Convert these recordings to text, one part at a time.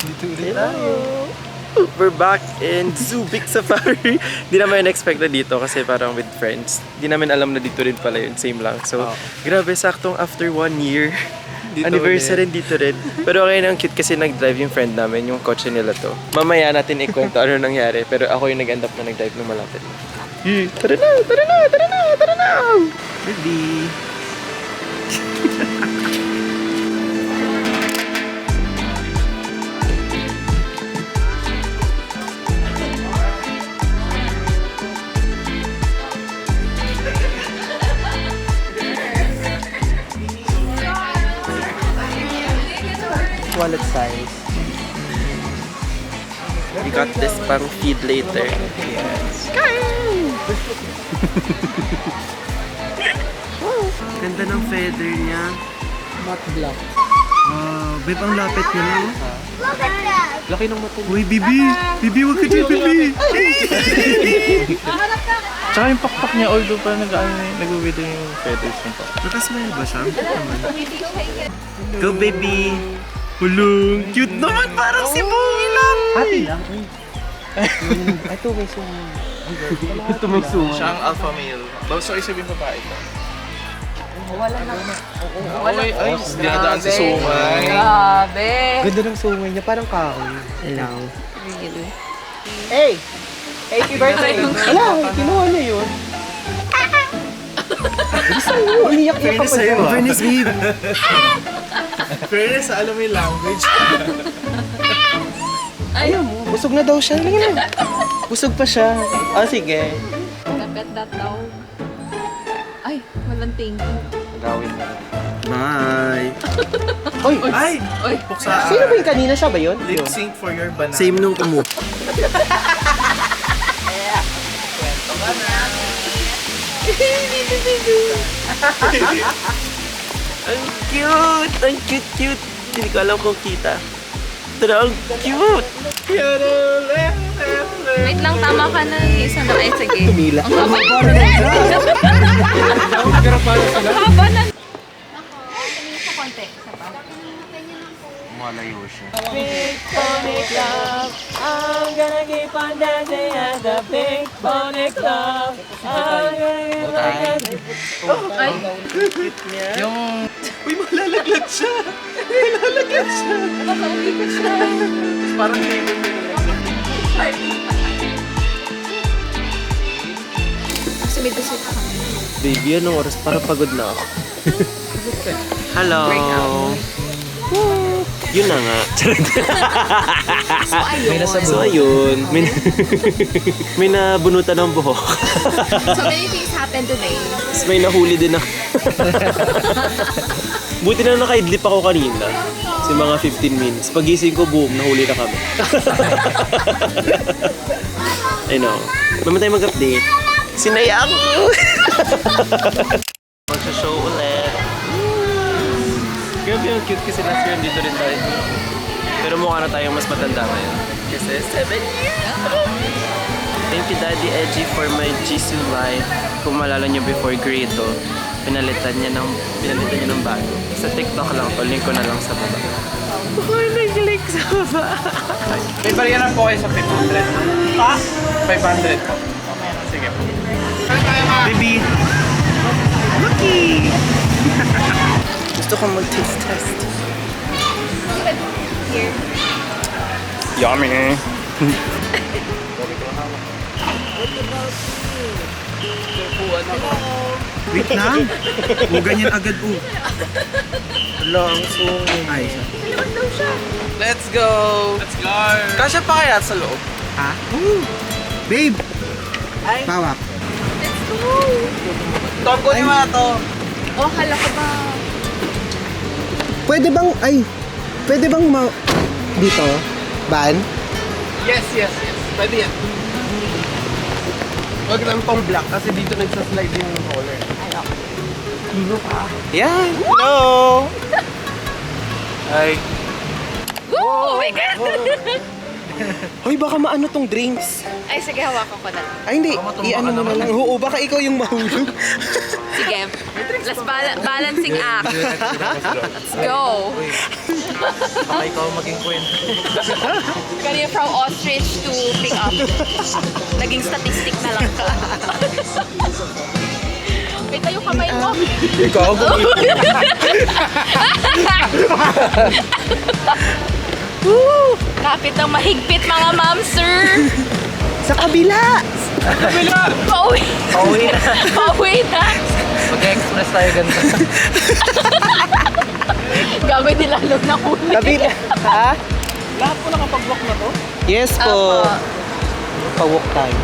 Dito ulit tayo. We're back in Subic Safari. Di naman expect na dito kasi parang with friends. Di namin alam na dito rin pala yun. Same lang. So, grabe, saktong after 1 year. Dito anniversary dito rin. Pero okay nang cute kasi nag-drive yung friend namin, yung kotse nila to. Mamaya natin ikwento ano nangyari. Pero ako yung nag-end up na nag-drive ng malapit. Tara na! Tara na! Tara na! Tara na! Ready! Wallet size. We got this pang feed later. Yes. Ganda ng feather niya. Matte black. Babe, ang lapit niya, no? Laki ng mata. Uy, Bibi! Bibi, wag ka dyan, Bibi! Tsaka yung pakpak niya, although parang nag-wither yung feathers niya pa. Nakasmile ba siya? Go, baby! Hulung! Cute naman! Parang si Bungi lang! Hati lang. Ito may suma. Ito may suma. Siya ang alpha male. Sorry, sabihin babae ito. Wala na. Ay, dinadaan si Sumay. Grabe. Ganda ng sumay niya, parang kahoy. Hello. Really? Hey! Happy birthday! Wala, kinuha niya yun. Umiyak-iyak ka pa dyan. Fairness, babe! Fairness, alam mo yung language. Ayaw mo, busog na daw siya. Halika na. Busog pa siya. Sige. Napet that daw. Ay, walang thank you. Gawin mo. Bye! Oy! Ay! Oy, Buksa. Sino ba yung kanina? Siya ba yun? Lip sync for your banana. Same nung kumu. Ang cute! Ang cute-cute! Hindi ko alam kung kita. Pero ang cute! wait lang, tama ka na. Isa na. Ay, sige. Tumila. Ang haba na. Pero paano sila? Ang haba na. Tumingin sa konti. Isa pa. Malayo siya. Big Pony Club, I'm gonna keep on dancing at the Big Pony Club. I'm gonna keep on dancing. Ay, Yung... Uy, malalaglag siya! Malalaglag siya! nakaulikot siya. Parang hindi ko Sumid-sumid ka. Baby, anong oras? Parang pagod na ako. Hello! Yun na nga. So, ayun. So ayun, may nabunutan ng buhok. So, many things happened today. Tapos may nahuli din ako. Buti na naka-idlip ako kanina. Kasi mga 15 minutes. Pagising ko, boom, nahuli na kami. I know. Mama tayo mag-update. Sinaya ako! Magsha-show ulit. Grabe yung cute kasi last year dito rin tayo. Pero mukha na tayong mas matanda ngayon. Kasi 7 years! Thank you Daddy Edgy for my Jisoo life. Kung malala nyo before grade to, pinalitan niya ng bago. Sa TikTok lang to, link ko na lang sa baba. Baka nag-link sa baba. May barya po kayo sa 500. Ah? 500 po. Sige po. Baby! Lucky! Gusto ko mag-taste test. Here. Yummy! Wait na. O ganyan agad po. Wala, ang sungay. Ay, siya. Let's go! Let's go! Kasya pa kaya sa loob? Ha? Babe! Pawak. Let's go. Tom, kunin mo na to. Oh, hala ka ba? Pwede bang dito? Ban? Yes. Pwede yan. Huwag lang pang black kasi dito nagsaslide yung roller. Yan! Hello! Hi! Oh my God! Hoy, baka maano tong drinks. Ay, sige, hawakan ko na. Ay, hindi. I-ano mo na lang. Oo, baka ikaw yung mahulog. Sige. Let's balancing act. Let's go. Baka ikaw maging kwento. Kanina from ostrich to pick up. Naging statistic na lang ka. Wait, yung kamay mo. Ikaw, Kapit ng mahigpit mga ma'am, sir. sa kabila. Pauwi. Pauwi na. Mag-express tayo ganito. Gagawin nila log na huli. Kabila. Ha? Lahat po nakapag-walk na to? Yes po. Apo. Pa-walk tayo.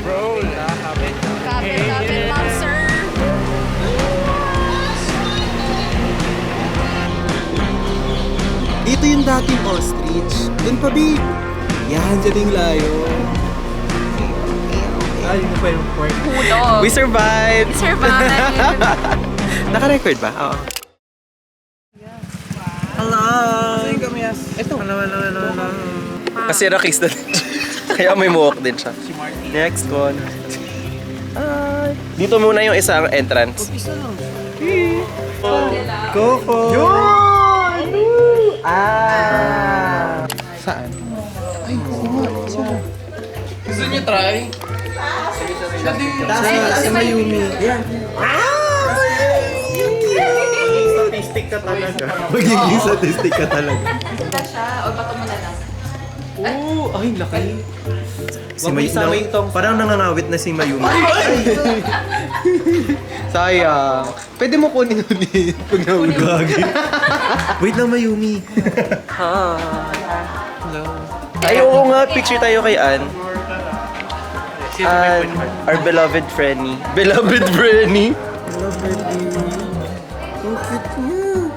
Bro, nakakabit. Kapit, ma'am, sir. Dito yung dating ostrich. Doon pa, Big. Yan, dyan yung layo. Ay, yun pa yung point. Hulog. We survived! Survive. Naka-record ba? Oo. Hello! Ito. Hello. Kasi rakis na din siya. Kaya may muwak din siya. Next one. Dito muna yung isang entrance. Coco! Yun! Ah! Saan? Ay, oo nga. Saan? Gusto niyo try? Sa Mayumi. Yan. Statistic ka talaga. Magiging statistic ka talaga. Ito siya. O, bato mo na lang. Oo! Ay, laki. Si Mayumi. Parang nangangawit na si Mayumi. Sayang. Pwede mo kunin ulit pag nahulog. Wait lang, Mayumi. Hello. Ay, oo nga. Picture tayo kay Ann. Ann, our beloved Frenny. Beloved Frenny. Ang cute niya.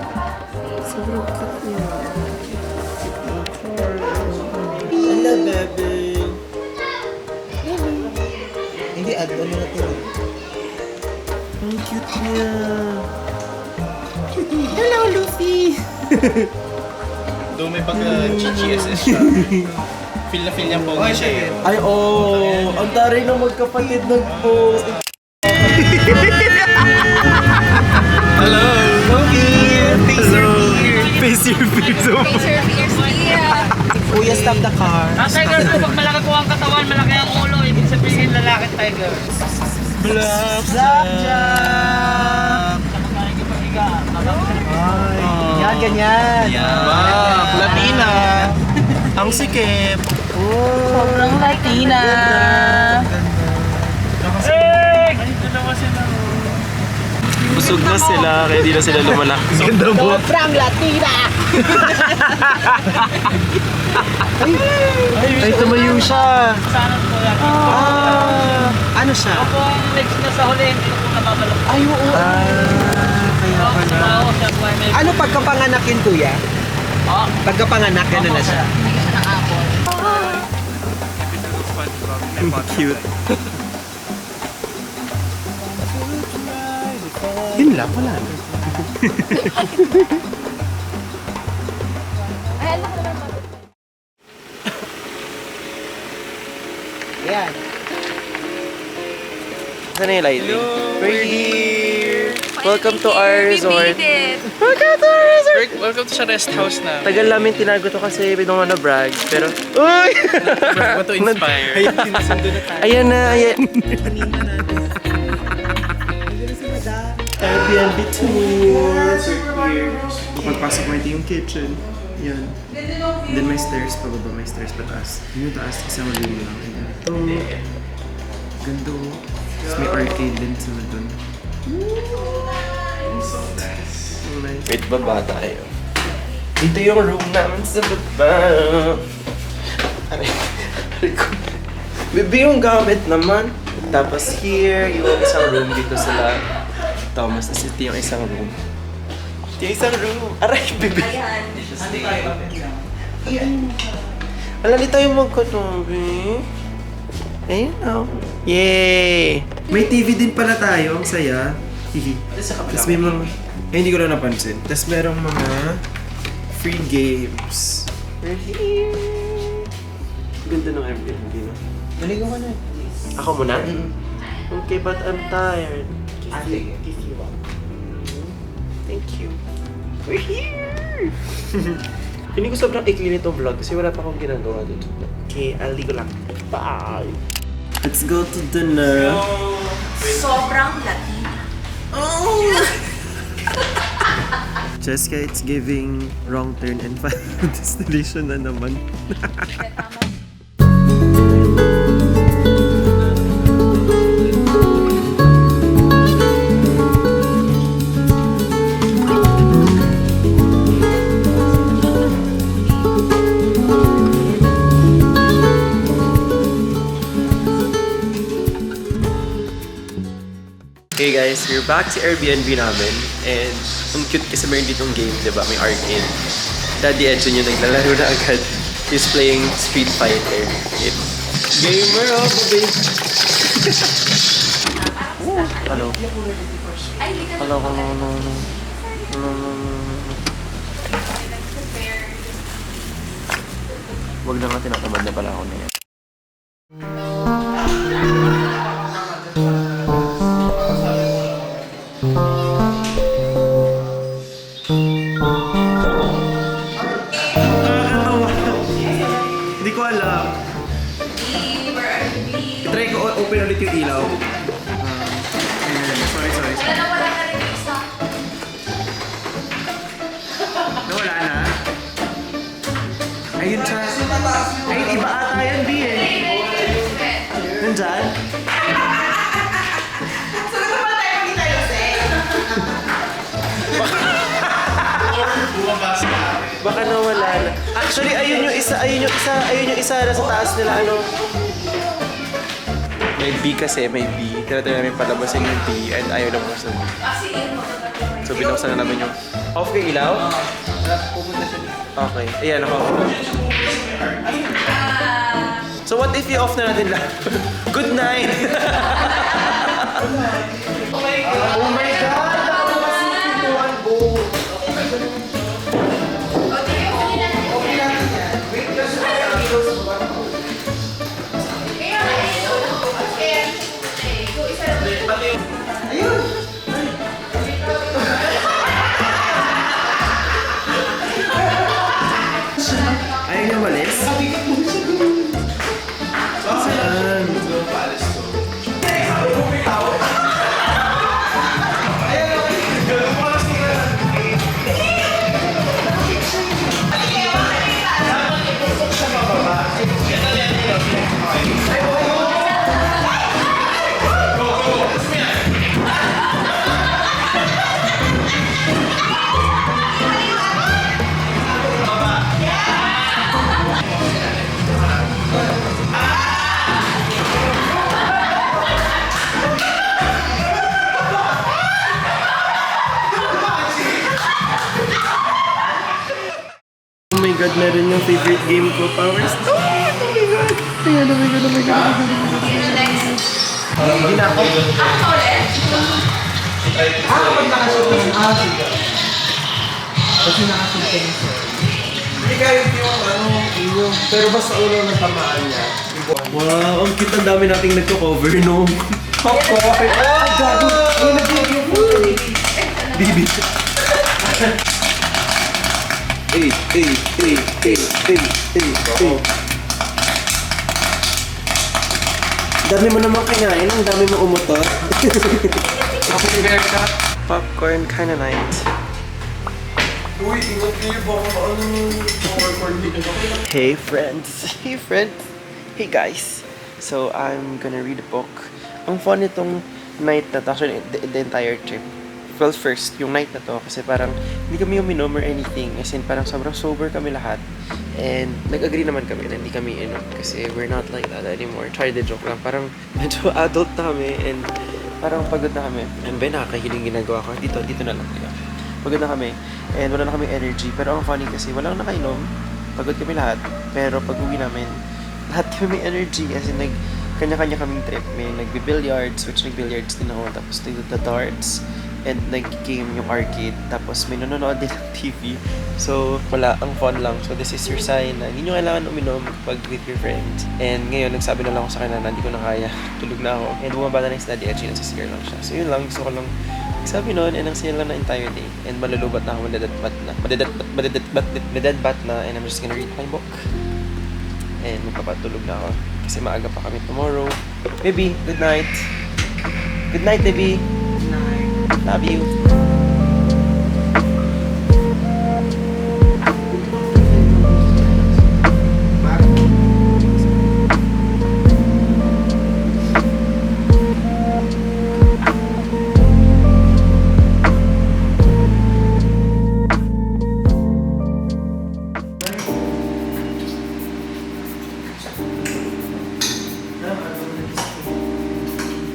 Sobrang cute niya. Hello, bebe. Hindi, ano natin. Ang cute niya. Hello, Lucy. Doon may pag-GGSS siya. Feel na feel niyang pogi siya eh. Ay, oh. Ang taray ng magkapatid nag-post. Hello! Face your fear. Face your fear. Face your fears, yeah. Kuya, stop the car. Ang tigers po, pag malaki po ang katawan, malaki ang ulo, ibig sabihin lalaki tiger. Flapjack! Yan, ganyan. Wow! Latina! Ang sikip. Sobrang Latina. Hey! Dito naman sila. Busog na sila, kaya di na sila lumalaki. Ganda mo. Sobrang Latina! Ay, tumayo siya. Sana po yan. Ano siya? Ako ang next na sa huli, hindi ko po nababalok. Ay, oo. Kaya pala. Oo, siya po ay may... Ano pagkapanganak yun, kuya? Oh, Pagkapanganak, gano'n na siya. Ang cute. Yun lang, wala na. Yan. Saan na yung lighting? We're here! Welcome to our We resort. made it. Welcome to our resort! Welcome to sa rest house na. Tagal namin tinago to kasi we don't wanna brag. Pero, uy! Want to inspire. Ayan na, ayan. Airbnb tour. Here. Pagpasok mo ito yung kitchen. Yan. Then may stairs, pababa may stairs pataas. Yung taas, isang room lang. Ayan. Ito. Ganda. Tapos may arcade din sa doon. Wait, baba tayo. Ito yung room namin sa baba. Aray ko. Bibi yung gamit naman. Tapos here, yung isang room dito sila. Thomas, ito yung isang room. Ito yung isang room. Aray, bibi. Ayan. Wala di tayo magkatabi. Ayun o. Yay! May TV din pala tayo. Ang saya. Hihi. Tapos may mga... hindi ko na napansin. Tapos merong mga free games. We're here. ganda ng Airbnb, no? Maligaw ka na. Ako muna? Okay, but I'm tired. Sige. Thank you. We're here! Hindi ko sobrang ikli nitong vlog kasi wala pa akong ginagawa dito. Okay, I'll ligo lang. Bye! Let's go to dinner. Sobrang Latina. Jessica, it's giving wrong turn and final destination na naman. Hey guys, we're back sa Airbnb namin and ang cute kasi meron ditong game, di ba? May arcade. Daddy Edson yung naglalaro na agad. He's playing Street Fighter. Gamer oh, baby! Hello? Hello, hello. Wag na nga tinatamad na pala ako na yan. Hindi ko alam. Try ko open ulit yung ilaw. Sorry. Wala na rin yung isa. Nawala na? Ayun siya. Ayun, iba ata yan, di eh. Nandyan? Baka nawala na. Actually, ayun yung isa nasa taas nila, ano. May B kasi, may B. Tinatry namin palabasin yung B and ayaw na buksan. So, binuksan na namin yung off yung ilaw? Okay. Ayan, ako. So, what if i-off na natin lahat? Good night! Oh my God! Ayaw niya malis? Saan? Oh my God, meron yung favorite game ko, Power Stone! Oh my God! Hindi na ako. Kapag nakasutin. Sige. Kasi nakasutin. Hindi kahit yung pero basta ulo ng tamaan niya. Wow, ang cute, ang dami nating nagko-cover, no? Popcorn! Ay, gago! Ay, nag-review po. Bibi. Dami mo naman kinain, ang dami mo umutot. Popcorn, kinda nice. Uy, ingat kayo baka popcorn dito. Hey friends! Hey guys! So, I'm gonna read a book. Ang fun nitong night na to, actually the entire trip. Well, first, yung night na to, kasi parang hindi kami uminom or anything. As in, parang sobrang sober kami lahat. And nag-agree naman kami na hindi kami inom kasi we're not like that anymore. Try the joke lang. Parang medyo adult na kami and parang pagod na kami. And ba, nakakahiling ginagawa ko. Dito na lang. Pagod na kami and wala na kami energy. Pero ang funny kasi walang nakainom. Pagod kami lahat. Pero pag uwi namin, lahat kami may energy. As in, kanya-kanya kaming trip. May nagbi-billiards, which nag-billiards din ako. Tapos nagda-darts. and nag-game yung arcade. Tapos may nanonood din ng TV. So, wala. Ang fun lang. So, this is your sign na hindi nyo kailangan uminom pag with your friends. And ngayon, nagsabi na lang ako sa kanya na hindi ko na kaya. Tulog na ako. And bumaba na yung study edge. Nasisigare lang siya. So, yun lang. Gusto ko lang sabi noon, and ang saya lang na entire day. And malulubat na ako, madadadbat na. And I'm just gonna read my book. And magpapatulog na ako. Kasi maaga pa kami tomorrow. Baby, good night. Good night, baby. Good night. Love you.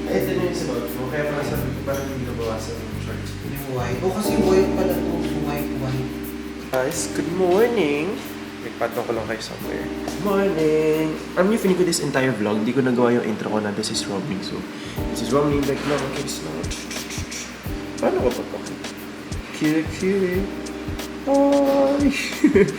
Ito na yung sunod mo, kaya parang sabi ko parang hindi nabawasan yung shorts. Yung white. O kasi white pala to. White. Guys, good morning! Nagpatong ko lang kayo somewhere. Good morning! Alam niyo, feeling ko this entire vlog, di ko nagawa yung intro ko na this is Romling. So, this is Romling, like, no, okay, this is not. Paano ko pagpakit? Kiri. Hi!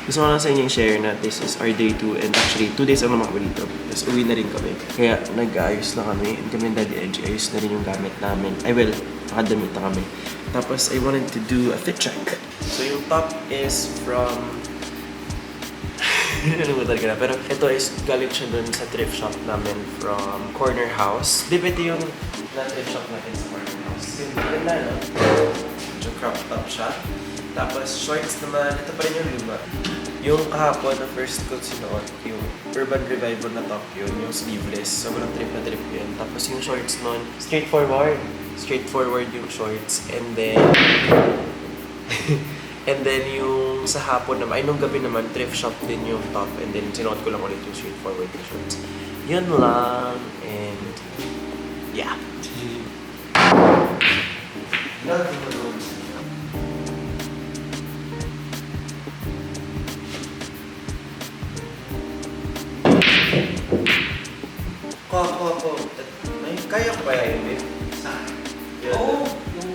Gusto ko lang sa inyo i-share na this is our day 2 and actually 2 days ang naman kami dito. Tapos uwi na rin kami. Kaya nag-aayos na kami and kami ng Daddy Edge, ayos na rin yung gamit namin. Nakadamit na kami. Tapos I wanted to do a fit check. So yung top is from... Nalimutan ko na. Pero ito is galing siya dun sa thrift shop namin from Corner House. Ito yung na-thrift shop natin sa Corner House. Yung ganda, no? Yung crop top siya. Tapos shorts naman, ito pa rin yung luma. Yung kahapon na first ko sinuot, yung Urban Revival na top yun, yung sleeveless. Sobrang trip na trip yun. Tapos yung shorts nun, straightforward yung shorts. And then yung sa hapon naman, ay nung gabi naman, thrift shop din yung top. And then sinuot ko lang ulit yung straightforward na shorts. Yun lang. And yeah. Ko. Ay, kaya ko kaya yun, babe? Saan? Yun. Oo. Yung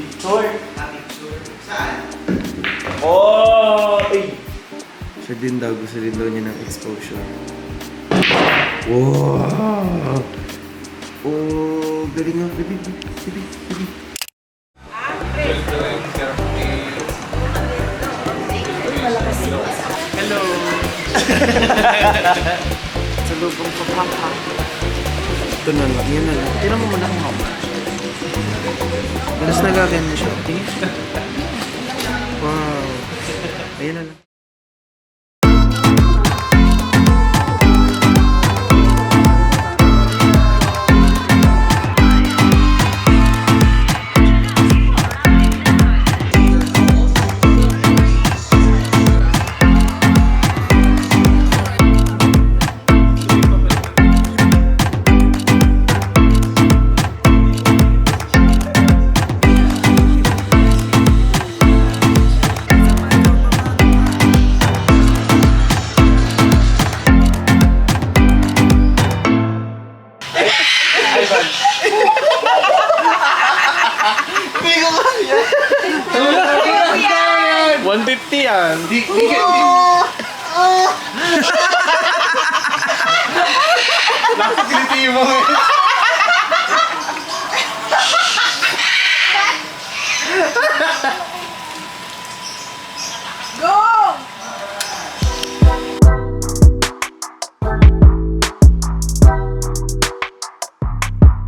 Picture. picture. Saan? Oh! Ay! Siya din daw, gusto rin daw niya ng exposure. Wow! Oh, galing nga, baby. Hello! Sa lubong ko, papa. Ito na lang, yan na lang. Tira mo muna kung how much. Malas nagagan na siya. Wow. Ayan na lang. $150 yan. Nakakiliti mo eh.